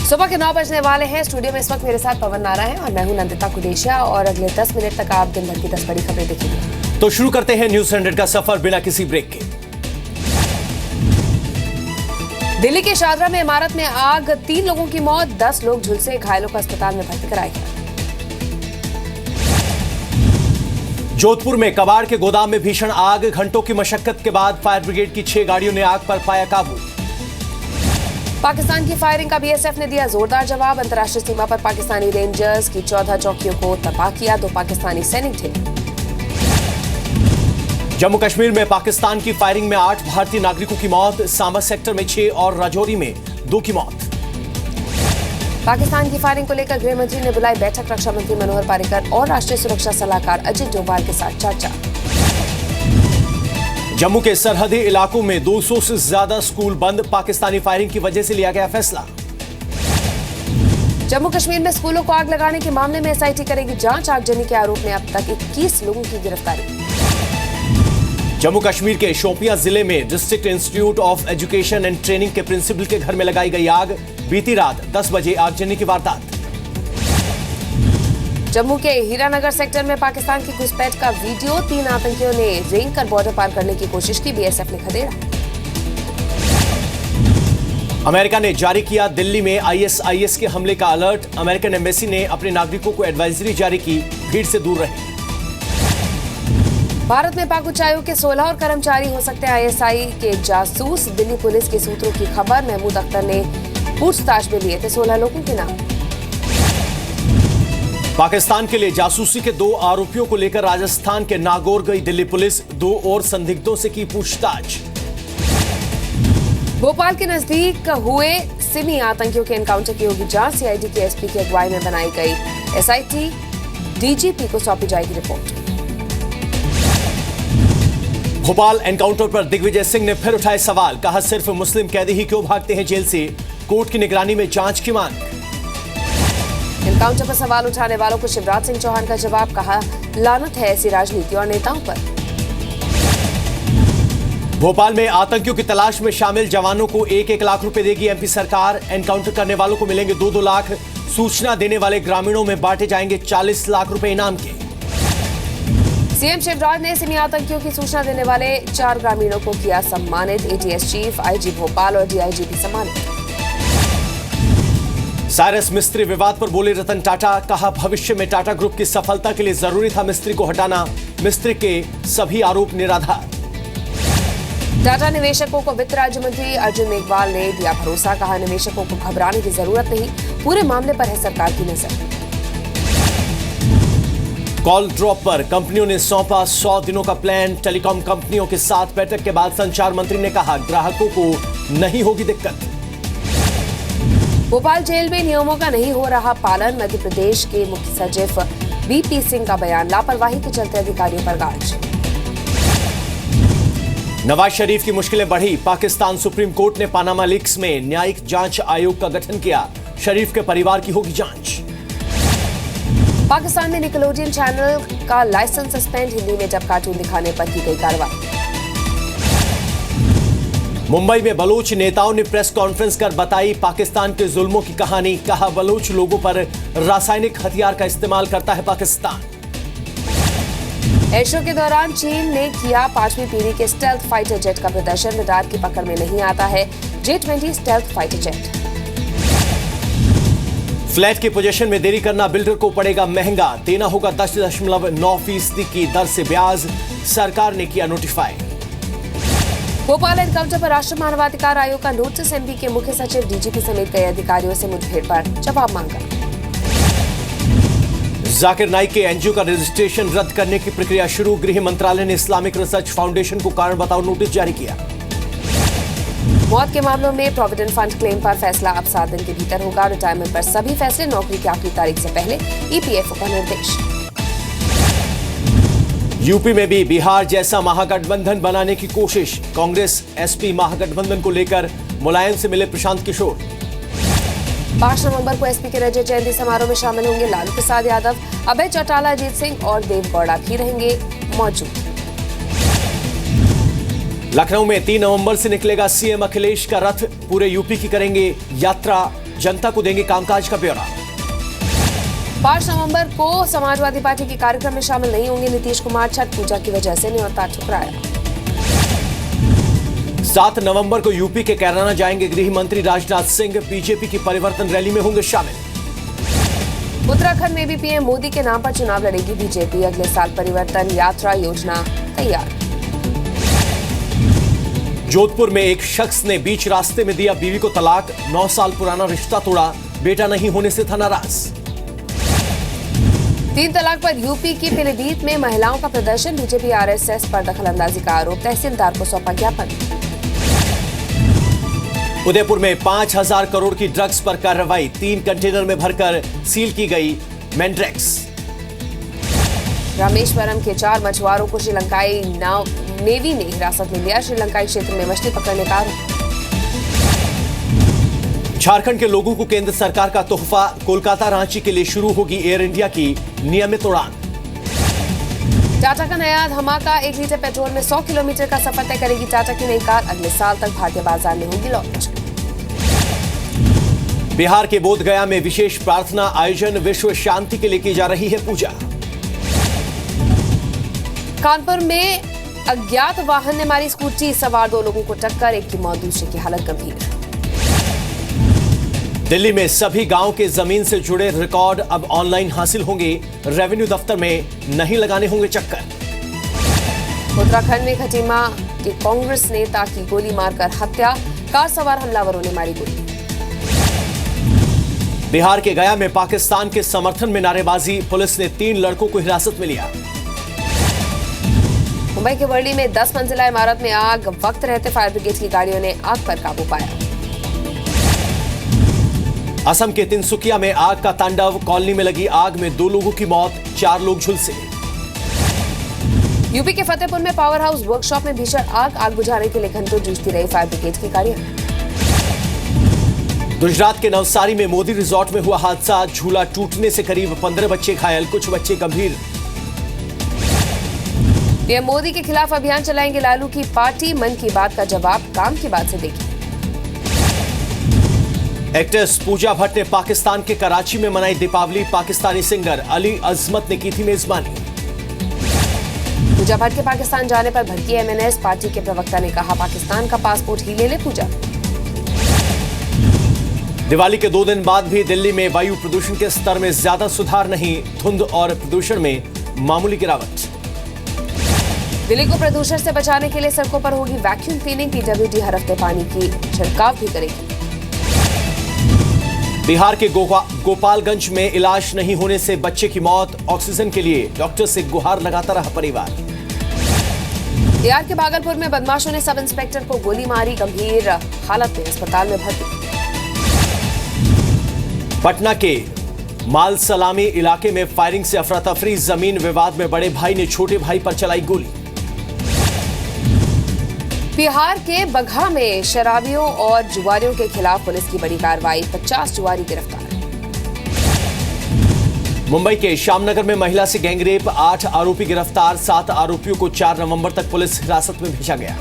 सुबह के 9 बजने वाले हैं। स्टूडियो में इस वक्त मेरे साथ पवन नारा है और मैं हूं नंदिता कुडेशिया और अगले 10 मिनट तक आप दिन भर की 10 बड़ी खबरें देखेंगे। तो शुरू करते हैं न्यूज़ 100 का सफर बिना किसी ब्रेक के। दिल्ली के शारदा में इमारत में आग, 3 लोगों की मौत, 10 लोग झुलसे, घायलों को अस्पताल में भर्ती कराया गया। जोधपुर में कबाड़ के गोदाम में भीषण आग, घंटों की मशक्कत के बाद फायर ब्रिगेड की 6 गाड़ियों ने आग पर पाया काबू। पाकिस्तान की फायरिंग का बीएसएफ ने दिया जोरदार जवाब, अंतर्राष्ट्रीय सीमा पर पाकिस्तानी रेंजर्स की 14 चौकियों को तबाह किया, 2 पाकिस्तानी सैनिक ढेर। जम्मू कश्मीर में पाकिस्तान की फायरिंग में 8 भारतीय नागरिकों की मौत, सांबा सेक्टर में 6 और राजौरी में 2 की मौत। पाकिस्तान की फायरिंग को लेकर गृह मंत्री ने बुलाई बैठक, रक्षा मंत्री मनोहर पर्रिकर और राष्ट्रीय सुरक्षा सलाहकार अजित डोभाल के साथ चर्चा। जम्मू के सरहदी इलाकों में 200 से ज्यादा स्कूल बंद, पाकिस्तानी फायरिंग की वजह से लिया गया फैसला। जम्मू कश्मीर में स्कूलों को आग लगाने के मामले में एसआईटी करेगी जांच, आगजनी के आरोप में अब तक 21 लोगों की गिरफ्तारी। जम्मू कश्मीर के शोपियां जिले में district institute of education and training के प्रिंसिपल के घर में लगाई गई आग, बीती रात 10 बजे आगजनी की वारदात। जम्मू के हीरानगर सेक्टर में पाकिस्तान की घुसपैठ का वीडियो, 3 आतंकियों ने रेंग कर बॉर्डर पार करने की कोशिश की, बीएसएफ ने खदेड़ा। अमेरिका ने जारी किया दिल्ली में आईएसआईएस के हमले का अलर्ट, अमेरिकन एम्बेसी ने अपने नागरिकों को एडवाइजरी जारी की, भीड़ से दूर रहें। भारत में पाक उच्चायोग के 16 और कर्मचारी हो सकते हैं आईएसआई के जासूस, दिल्ली पुलिस के सूत्रों की खबर। महमूद अख्तर ने पूछताछ में लिए थे 16 लोगों के नाम। पाकिस्तान के लिए जासूसी के 2 आरोपियों को लेकर राजस्थान के नागौर गई दिल्ली पुलिस, 2 और संदिग्धों से की पूछताछ। भोपाल के नजदीक हुए सिमी आतंकियों के एनकाउंटर की होगी जांच, सीआईडी के एसपी की अगुवाई में बनाई गई एसआईटी, डीजीपी को सौंपी जाएगी रिपोर्ट। भोपाल एनकाउंटर पर दिग्विजय सिंह ने फिर उठाए सवाल, कहा सिर्फ मुस्लिम कैदी ही क्यों भागते हैं जेल से, कोर्ट की निगरानी में जांच की मांग। एनकाउंटर पर सवाल उठाने वालों को शिवराज सिंह चौहान का जवाब, कहा लानत है ऐसी राजनीति और नेताओं पर। भोपाल में आतंकियों की तलाश में शामिल जवानों को 1-1 लाख रुपए देगी एमपी सरकार, एनकाउंटर करने वालों को मिलेंगे 2-2 लाख, सूचना देने वाले ग्रामीणों में बांटे जाएंगे 40 लाख रुपए इनाम के। सीएम शिवराज ने सिमी आतंकियों की सूचना देने वाले 4 ग्रामीणों को किया सम्मानित, एटीएस चीफ, आईजी भोपाल और डीआईजी भी सम्मानित। साइरस मिस्त्री विवाद पर बोले रतन टाटा, कहा भविष्य में टाटा ग्रुप की सफलता के लिए जरूरी था मिस्त्री को हटाना, मिस्त्री के सभी आरोप निराधार। टाटा निवेशकों को वित्त राज्य मंत्री अर्जुन मेघवाल ने दिया भरोसा, कहा निवेशकों को घबराने की जरूरत नहीं, पूरे मामले पर है सरकार की नजर। कॉल ड्रॉप पर कंपनियों ने सौंपा 100 दिनों का प्लान, टेलीकॉम कंपनियों के साथ बैठक के बाद संचार मंत्री ने कहा ग्राहकों को नहीं होगी दिक्कत। भोपाल जेल में नियमों का नहीं हो रहा पालन, मध्य प्रदेश के मुख्य सचिव बीपी सिंह का बयान, लापरवाही के चलते अधिकारियों पर गाज। नवाज शरीफ की मुश्किलें बढ़ी, पाकिस्तान सुप्रीम कोर्ट ने पनामा लीक्स में न्यायिक जांच आयोग का गठन किया, शरीफ के परिवार की होगी जांच। पाकिस्तान में निकलोडियन चैनल का लाइसेंस सस्पेंड, हिंदी में जब कार्टून दिखाने पर की गई कार्रवाई। मुंबई में बलूच नेताओं ने प्रेस कॉन्फ्रेंस कर बताई पाकिस्तान के जुल्मों की कहानी, कहा बलूच लोगों पर रासायनिक हथियार का इस्तेमाल करता है पाकिस्तान। एयर शो के दौरान चीन ने किया 5वीं पीढ़ी के स्टेल्थ फाइटर जेट का प्रदर्शन, रडार की पकड़ में नहीं आता है J-20 stealth fighter jet. Flat की पोजीशन में देरी करना बिल्डर को पड़ेगा महंगा, देना होगा 10.9% की दर से ब्याज, सरकार ने किया नोटिफाई। भोपाल एनकाउंटर पर राष्ट्रीय मानवाधिकार आयोग का नोटिस, एमपी के मुख्य सचिव, डीजीपी समेत कई अधिकारियों से मुठभेड़ पर जवाब मांगा। जाकिर नाइक के एनजीओ का रजिस्ट्रेशन रद्द करने की प्रक्रिया शुरू, गृह मंत्रालय ने इस्लामिक रिसर्च फाउंडेशन को कारण बताओ नोटिस जारी किया। मौत के मामलों में प्रोविडेंट फंड क्लेम पर फैसला अब 7 दिन के भीतर होगा, रिटायरमेंट पर सभी फैसले नौकरी की आखिरी तारीख से पहले, ईपीएफओ का निर्देश। यूपी में भी बिहार जैसा महागठबंधन बनाने की कोशिश, कांग्रेस एसपी महागठबंधन को लेकर मुलायम से मिले प्रशांत किशोर। 5 नवंबर को एसपी के रजत जयंती समारोह में शामिल होंगे लालू प्रसाद यादव, अभय चौटाला, अजीत सिंह और देव गौड़ा भी रहेंगे मौजूद। लखनऊ में 3 नवंबर से निकलेगा सीएम अखिलेश का रथ, पूरे यूपी की करेंगे यात्रा, जनता को देंगे कामकाज का ब्यौरा। 5 नवंबर को समाजवादी पार्टी के कार्यक्रम में शामिल नहीं होंगे नीतीश कुमार। छठ पूजा की वजह से न्योता ठुकराया। 7 नवंबर को यूपी के कैराना जाएंगे गृह मंत्री राजनाथ सिंह। बीजेपी की परिवर्तन रैली में होंगे शामिल। उत्तराखंड में भी पीएम मोदी के नाम पर चुनाव लड़ेगी बीजेपी। अगले साल परिवर्तन यात्रा योजना तैयार। जोधपुर में एक शख्स ने बीच रास्ते में दिया बीवी को तलाक। 9 साल पुराना रिश्ता तोड़ा, बेटा नहीं होने से था नाराज। 3 तलाक पर यूपी की पीलीभीत में महिलाओं का प्रदर्शन। बीजेपी आरएसएस पर दखलंदाजी का आरोप। तहसीलदार को सौंपा ज्ञापन। उदयपुर में 5000 करोड़ की ड्रग्स पर कार्रवाई। 3 कंटेनर में भरकर सील की गई मैंड्रेक्स। रामेश्वरम के 4 मछुआरों को श्रीलंकाई नेवी ने हिरासत में लिया। श्रीलंकाई क्षेत्र में मछली पकड़ने का आरोप। झारखंड के लोगों को केंद्र सरकार का तोहफा। कोलकाता रांची के लिए शुरू होगी एयर इंडिया की नियमित उड़ान। टाटा का नया धमाका। 1 लीटर पेट्रोल में 100 किलोमीटर का सफर तय करेगी टाटा की नई कार। अगले साल तक भारतीय बाजार में होगी लॉन्च। बिहार के बोधगया में विशेष प्रार्थना आयोजन। विश्व शांति के लिए की जा रही है पूजा। कानपुर में अज्ञात वाहन ने मारी स्कूटी। सवार 2 लोगों को टक्कर। एक की मौत, दूसरे की हालत गंभीर। दिल्ली में सभी गांव के जमीन से जुड़े रिकॉर्ड अब ऑनलाइन हासिल होंगे। रेवेन्यू दफ्तर में नहीं लगाने होंगे चक्कर। उत्तराखंड में खटीमा के कांग्रेस नेता की गोली मारकर हत्या। कार सवार हमलावरों ने मारी गोली। बिहार के गया में पाकिस्तान के समर्थन में नारेबाजी। पुलिस ने 3 लड़कों को हिरासत में लिया। मुंबई के वर्ली में 10 मंजिला इमारत में आग। वक्त रहते फायर ब्रिगेड की गाड़ियों ने आग पर काबू पाया। असम के तिनसुकिया में आग का तांडव। कॉलोनी में लगी आग में 2 लोगों की मौत, 4 लोग झुलसे। यूपी के फतेहपुर में पावर हाउस वर्कशॉप में भीषण आग बुझाने के लिए घंटों जूझती रही फायर ब्रिगेड की गाड़ियां। गुजरात के नवसारी में मोदी रिजॉर्ट में हुआ हादसा। झूला टूटने से करीब 15 बच्चे घायल, कुछ बच्चे गंभीर। पीएम मोदी के खिलाफ अभियान चलाएंगे लालू की पार्टी। मन की बात का जवाब काम की बात से देखिए। एक्ट्रेस पूजा भट्ट ने पाकिस्तान के कराची में मनाई दीपावली। पाकिस्तानी सिंगर अली अजमत ने की थी मेजबानी। पूजा भट्ट के पाकिस्तान जाने पर भड़की एमएनएस। पार्टी के प्रवक्ता ने कहा पाकिस्तान का पासपोर्ट ही ले पूजा। दिवाली के 2 दिन बाद भी दिल्ली में वायु प्रदूषण के स्तर में ज्यादा सुधार नहीं। धुंध और प्रदूषण में मामूली गिरावट। दिल्ली को प्रदूषण से बचाने के लिए सड़कों पर होगी वैक्यूम क्लीनिंग। पीडब्ल्यूडी हर हफ्ते पानी की छिड़काव भी करेगी। बिहार के गोपालगंज में इलाज नहीं होने से बच्चे की मौत। ऑक्सीजन के लिए डॉक्टर से गुहार लगाता रहा परिवार। बिहार के भागलपुर में बदमाशों ने सब इंस्पेक्टर को गोली मारी। गंभीर हालत में अस्पताल में भर्ती। पटना के माल सलामी इलाके में फायरिंग से अफरा तफरी। जमीन विवाद में बड़े भाई ने छोटे भाई पर चलाई गोली। बिहार के बगहा में शराबियों और जुआरियों के खिलाफ पुलिस की बड़ी कार्रवाई। 50 जुआरी गिरफ्तार। मुंबई के श्यामनगर में महिला से गैंगरेप। 8 आरोपी गिरफ्तार। 7 आरोपियों को 4 नवंबर तक पुलिस हिरासत में भेजा गया।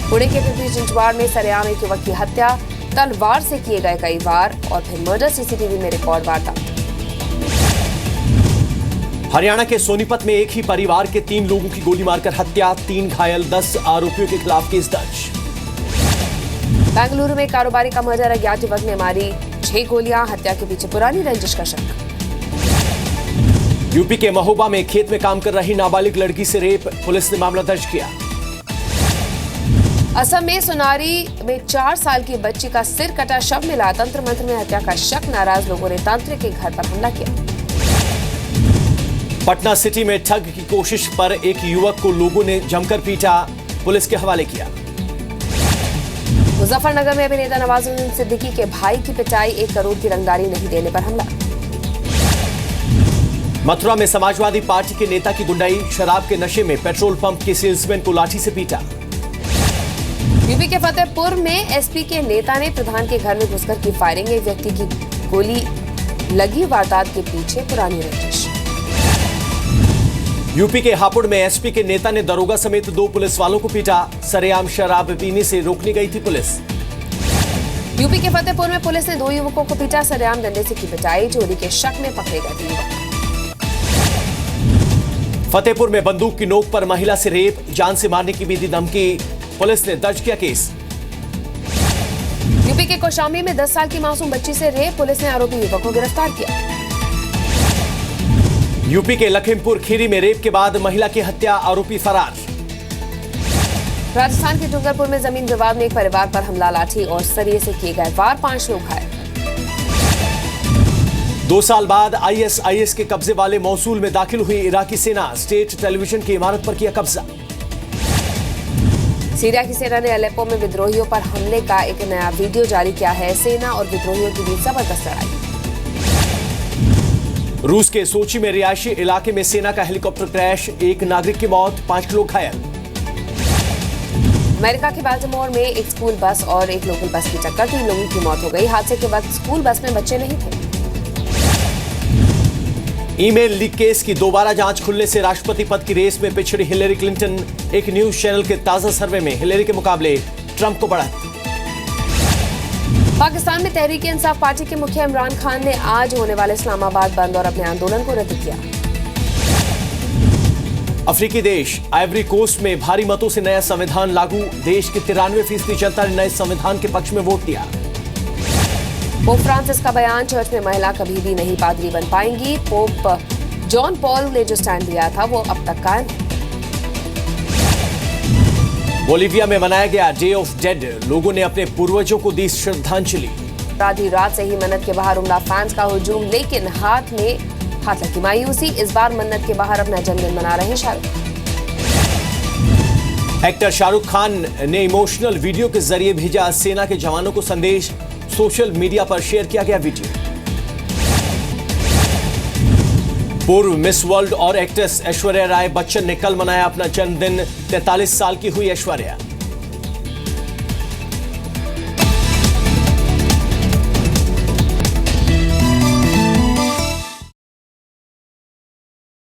पुणे के पिपरी चिंचवाड़ में सरेआम एक युवक की हत्या। तलवार से किए गए कई वार और फिर मर्डर। सीसीटीवी में रिकॉर्ड वारदात। हरियाणा के सोनीपत में एक ही परिवार के 3 लोगों की गोली मारकर हत्या। 3 घायल। 10 आरोपियों के खिलाफ केस दर्ज। बेंगलुरु में कारोबारी का मर्डर। अज्ञात युवक ने मारी 6 गोलियां। हत्या के पीछे पुरानी रंजिश का शक। यूपी के महोबा में खेत में काम कर रही नाबालिग लड़की से रेप। पुलिस ने मामला दर्ज किया। असम में सोनारी में 4 साल की बच्ची का सिर कटा शव मिला। तंत्र मंत्र में हत्या का शक। नाराज लोगों ने तांत्रिक के घर पर हमला किया। पटना सिटी में ठग की कोशिश पर एक युवक को लोगों ने जमकर पीटा। पुलिस के हवाले किया। मुजफ्फरनगर में अभिनेता नवाजुद्दीन सिद्दीकी के भाई की पिटाई। 1 करोड़ की रंगदारी नहीं देने पर हमला। मथुरा में समाजवादी पार्टी के नेता की गुंडाई। शराब के नशे में पेट्रोल पंप के सेल्समैन को लाठी से पीटा। यूपी के फतेहपुर में एसपी के नेता ने प्रधान के घर में घुसकर की फायरिंग। एक व्यक्ति की गोली लगी। वारदात के पीछे पुरानी रंजिश। यूपी के हापुड़ में एसपी के नेता ने दरोगा समेत 2 पुलिस वालों को पीटा। सरेआम शराब पीने से रोकने गई थी पुलिस। यूपी के फतेहपुर में पुलिस ने 2 युवकों को पीटा, सरेआम डंडे से की पिटाई, चोरी के शक में पकड़े गए 3 युवक। फतेहपुर में बंदूक की नोक पर महिला से रेप, जान से मारने की भी दी धमकी, पुलिस ने दर्ज किया केस। यूपी के कौशाम्बी में 10 साल की मासूम बच्ची से रेप, पुलिस ने आरोपी युवक को गिरफ्तार किया। यूपी के लखीमपुर खीरी में रेप के बाद महिला की हत्या, आरोपी फरार। राजस्थान के डूंगरपुर में जमीन विवाद में एक परिवार पर हमला, लाठी और सरिये से किए गए वार, 5 लोग घायल। 2 साल बाद ISIS के कब्जे वाले मौसूल में दाखिल हुई इराकी सेना, स्टेट टेलीविजन की इमारत पर किया कब्जा। सीरिया की सेना ने अलेप्पो में विद्रोहियों पर हमले का एक नया वीडियो जारी किया है, सेना और विद्रोहियों के बीच जबरदस्त लड़ाई। रूस के सोची में रिहायशी इलाके में सेना का हेलीकॉप्टर क्रैश, 1 नागरिक की मौत, 5 लोग घायल। अमेरिका के बाल्टीमोर में एक स्कूल बस और एक लोकल बस की टक्कर, 3 लोगों की मौत हो गई। हादसे के वक्त स्कूल बस में बच्चे नहीं थे। ईमेल लीक केस की दोबारा जांच खुलने से राष्ट्रपति पद की रेस में पिछड़ी हिलेरी क्लिंटन, एक न्यूज चैनल के ताजा सर्वे में हिलेरी के मुकाबले ट्रंप को बढ़त। पाकिस्तान में तहरीक इंसाफ पार्टी के मुखिया इमरान खान ने आज होने वाले इस्लामाबाद बंद और अपने आंदोलन को रद्द किया। अफ्रीकी देश आइवरी कोस्ट में भारी मतों से नया संविधान लागू, देश की 93% जनता ने नए संविधान के पक्ष में वोट दिया। पोप फ्रांसिस का बयान, चर्च में महिला कभी भी नहीं पादरी बन पाएंगी। पोप जॉन पॉल ने जो स्टैंड लिया था वो अब तक कायम है। बोलीविया में मनाया गया डे ऑफ डेड, लोगों ने अपने पूर्वजों को दी श्रद्धांजलि। आधी रात से ही मन्नत के बाहर उमड़ा फैंस का हुजूम, लेकिन हाथ लगी मायूसी। इस बार मन्नत के बाहर अपना जन्मदिन मना रहे शाहरुख। एक्टर शाहरुख खान ने इमोशनल वीडियो के जरिए भेजा सेना के जवानों को संदेश, सोशल मीडिया पर शेयर किया गया वीडियो। पूर्व मिस वर्ल्ड और एक्ट्रेस ऐश्वर्या राय बच्चन ने कल मनाया अपना जन्मदिन, 43 साल की हुई ऐश्वर्या।